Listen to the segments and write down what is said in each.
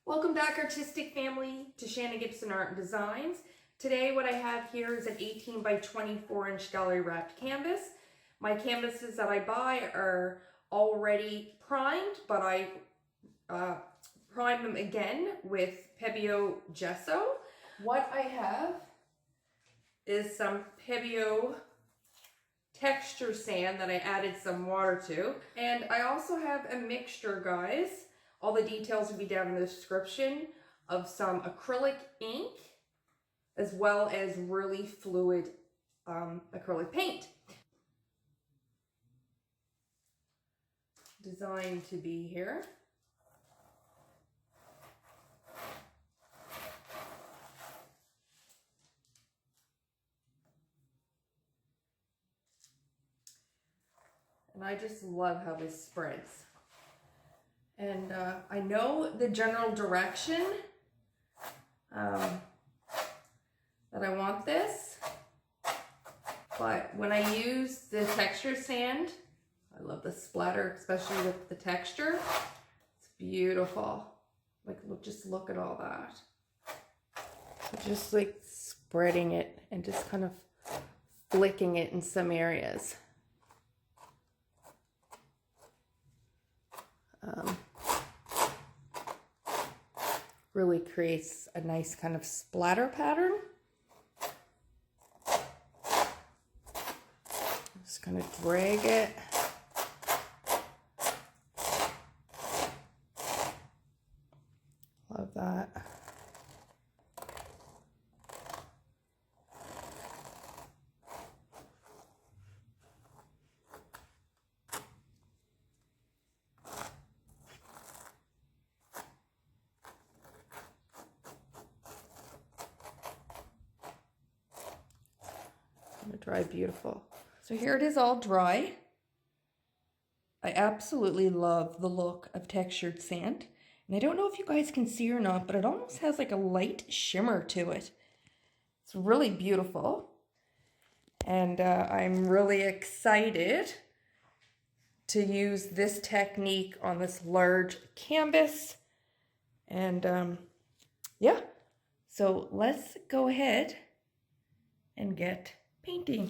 Welcome back, artistic family, to Shannon Gibson Art and Designs. Today what I have here is an 18 by 24 inch gallery wrapped canvas. My canvases that I buy are already primed, but I prime them again with Pebeo gesso. What I have is some Pebeo texture sand that I added some water to. And I also have a mixture, guys. All the details will be down in the description, of some acrylic ink as well as really fluid acrylic paint. Designed to be here. And I just love how this spreads. And I know the general direction that I want this, but when I use the texture sand, I love the splatter, especially with the texture. It's beautiful. Like, just look at all that. Just like spreading it and just kind of flicking it in some areas. Really creates a nice kind of splatter pattern. Just kind of drag it. Love that. Dry beautiful. So here it is, all dry. I absolutely love the look of textured sand. And I don't know if you guys can see or not, but it almost has like a light shimmer to it. It's really beautiful. And I'm really excited to use this technique on this large canvas. And yeah, so let's go ahead and get painting.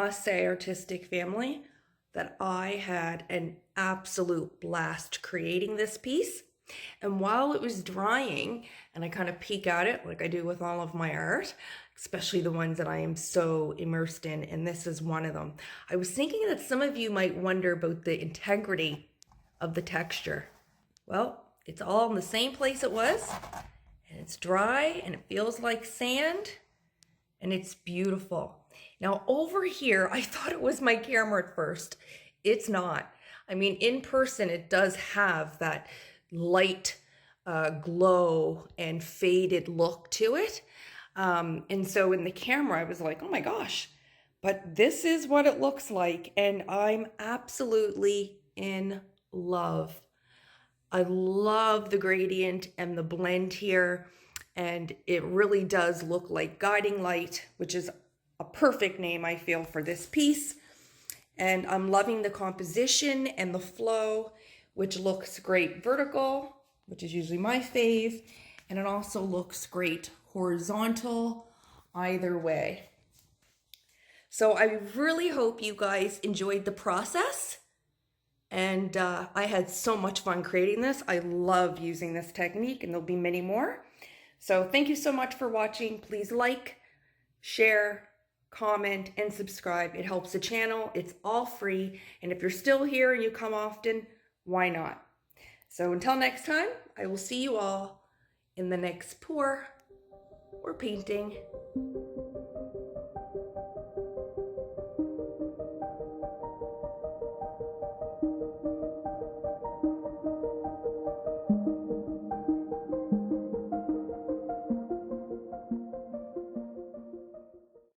must say, artistic family, that I had an absolute blast creating this piece. And while it was drying, and I kind of peek at it like I do with all of my art, especially the ones that I am so immersed in, and this is one of them, I was thinking that some of you might wonder about the integrity of the texture. Well, it's all in the same place it was, and it's dry, and it feels like sand, and it's beautiful. Now over here, I thought it was my camera at first. It's not. I mean, in person, it does have that light glow and faded look to it. And so in the camera, I was like, oh my gosh, but this is what it looks like. And I'm absolutely in love. I love the gradient and the blend here. And it really does look like guiding light, which is a perfect name, I feel, for this piece. And I'm loving the composition and the flow, which looks great vertical, which is usually my fave. And it also looks great horizontal, either way. So I really hope you guys enjoyed the process. And I had so much fun creating this. I love using this technique, and there'll be many more. So thank you so much for watching. Please like, share, comment, and subscribe. It helps the channel. It's all free. And if you're still here and you come often, why not? So until next time, I will see you all in the next pour or painting.